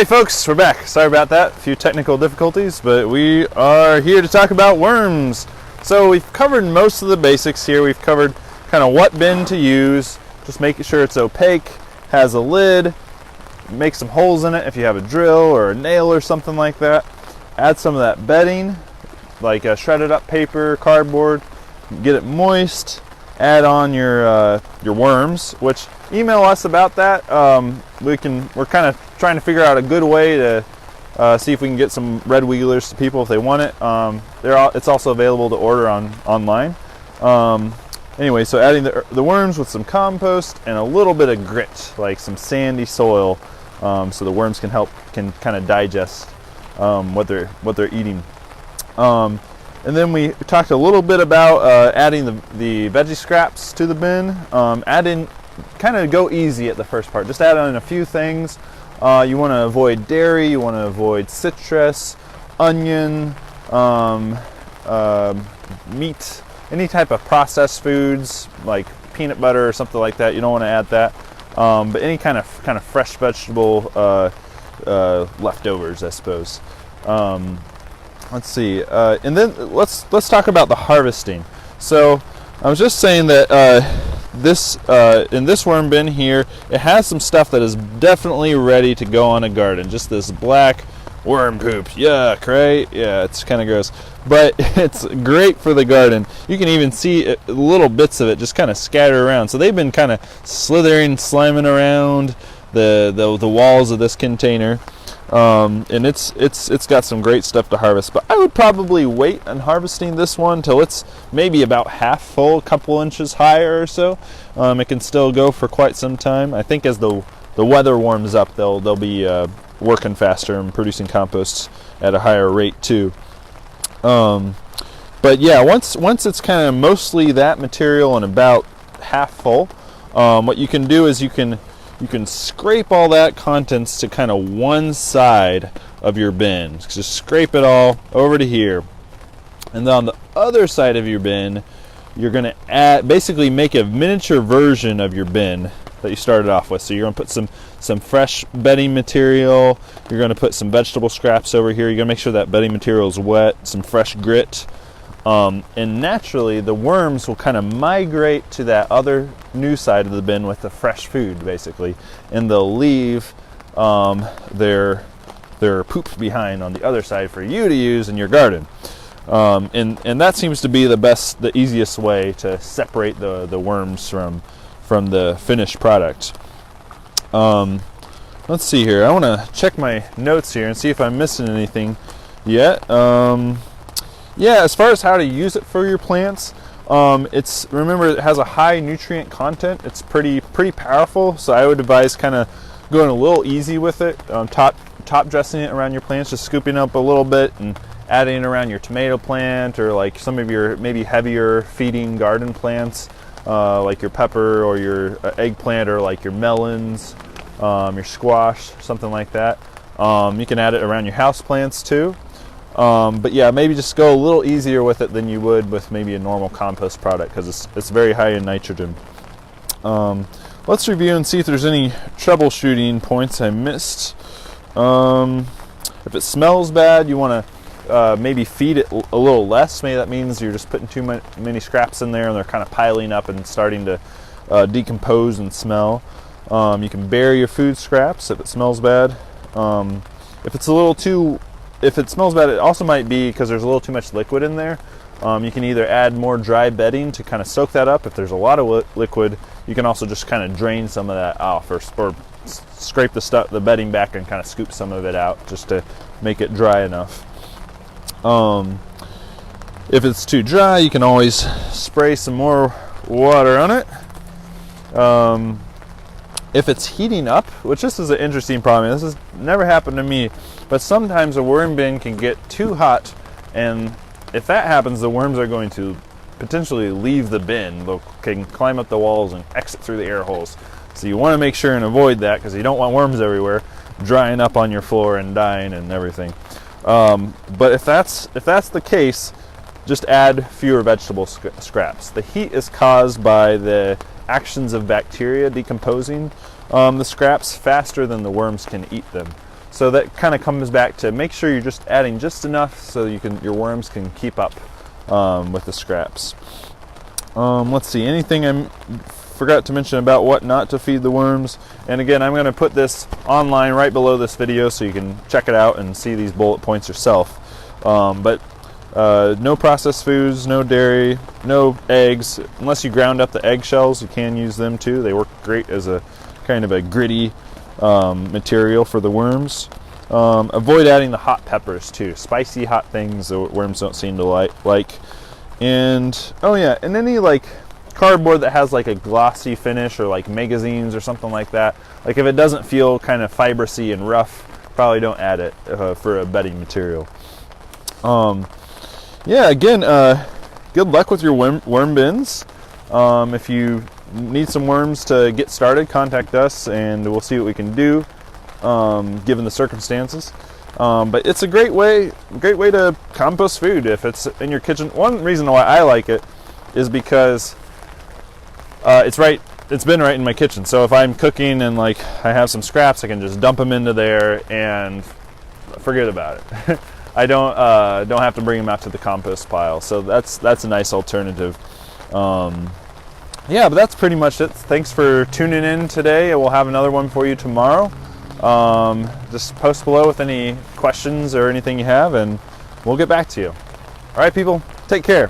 Hey folks, we're back. Sorry about that, a few technical difficulties, but we are here to talk about worms. So we've covered most of the basics here. We've covered kind of what bin to use, just making sure it's opaque, has a lid, make some holes in it if you have a drill or a nail or something like that. Add some of that bedding, like shredded up paper, cardboard, get it moist. Add on your worms, which email us about that. We're kind of trying to figure out a good way to see if we can get some red wheelers to people if they want it. It's also available to order online. Anyway, so adding the worms with some compost and a little bit of grit, like some sandy soil, so the worms can kind of digest what they're eating. And then we talked a little bit about adding the veggie scraps to the bin. Kind of go easy at the first part. Just add on a few things. You want to avoid dairy, you want to avoid citrus, onion, meat, any type of processed foods like peanut butter or something like that. You don't want to add that. But any kind of fresh vegetable leftovers, I suppose. Let's see, and then let's talk about the harvesting. So I was just saying that in this worm bin here, it has some stuff that is definitely ready to go on a garden. Just this black worm poop. Yuck, right? Yeah, it's kind of gross, but it's great for the garden. You can even see little bits of it just kind of scatter around. So they've been kind of slithering, sliming around the walls of this container. And it's got some great stuff to harvest, but I would probably wait on harvesting this one till it's maybe about half full, a couple inches higher or so. It can still go for quite some time. I think as the weather warms up, they'll be working faster and producing compost at a higher rate too. But yeah, once it's kind of mostly that material and about half full, what you can do is you can scrape all that contents to kind of one side of your bin. Just scrape it all over to here. And then on the other side of your bin, you're going to basically make a miniature version of your bin that you started off with. So you're going to put some fresh bedding material. You're going to put some vegetable scraps over here. You're going to make sure that bedding material is wet, some fresh grit. And naturally the worms will kind of migrate to that other new side of the bin with the fresh food, basically, and they'll leave their poop behind on the other side for you to use in your garden. And that seems to be the easiest way to separate the worms from the finished product. Let's see here. I want to check my notes here and see if I'm missing anything yet. Yeah, as far as how to use it for your plants, remember it has a high nutrient content. It's pretty powerful, so I would advise kind of going a little easy with it. Top dressing it around your plants, just scooping up a little bit and adding it around your tomato plant or like some of your maybe heavier feeding garden plants, like your pepper or your eggplant or like your melons, your squash, something like that. You can add it around your house plants too. But yeah, maybe just go a little easier with it than you would with maybe a normal compost product because it's very high in nitrogen. Let's review and see if there's any troubleshooting points I missed. If it smells bad, you want to maybe feed it a little less. Maybe that means you're just putting too many scraps in there and they're kind of piling up and starting to decompose and smell. You can bury your food scraps if it smells bad. If it smells bad, it also might be because there's a little too much liquid in there. You can either add more dry bedding to kind of soak that up. If there's a lot of liquid, you can also just kind of drain some of that off or scrape the bedding back and kind of scoop some of it out just to make it dry enough. If it's too dry, you can always spray some more water on it. If it's heating up, which this is an interesting problem. This has never happened to me, but sometimes a worm bin can get too hot, and if that happens, the worms are going to potentially leave the bin. They can climb up the walls and exit through the air holes. So you want to make sure and avoid that because you don't want worms everywhere drying up on your floor and dying and everything. But if that's the case, just add fewer vegetable scraps. The heat is caused by the actions of bacteria decomposing the scraps faster than the worms can eat them. So that kind of comes back to make sure you're just adding just enough so your worms can keep up with the scraps. Let's see, anything I forgot to mention about what not to feed the worms. And again, I'm going to put this online right below this video so you can check it out and see these bullet points yourself. But no processed foods, no dairy, no eggs. Unless you ground up the eggshells, you can use them too. They work great as a kind of a gritty material for the worms. Avoid adding the hot peppers too. Spicy hot things the worms don't seem to like. And oh yeah, and any like cardboard that has like a glossy finish, or like magazines or something like that, like if it doesn't feel kind of fibrous-y and rough, probably don't add it for a bedding material. Yeah, again, good luck with your worm bins. If you need some worms to get started, contact us and we'll see what we can do given the circumstances. But it's a great way to compost food if it's in your kitchen. One reason why I like it is because it's been right in my kitchen. So if I'm cooking and like I have some scraps, I can just dump them into there and forget about it. I don't have to bring them out to the compost pile. So that's a nice alternative. Yeah, but that's pretty much it. Thanks for tuning in today. We'll have another one for you tomorrow. Just post below with any questions or anything you have, and we'll get back to you. All right, people, take care.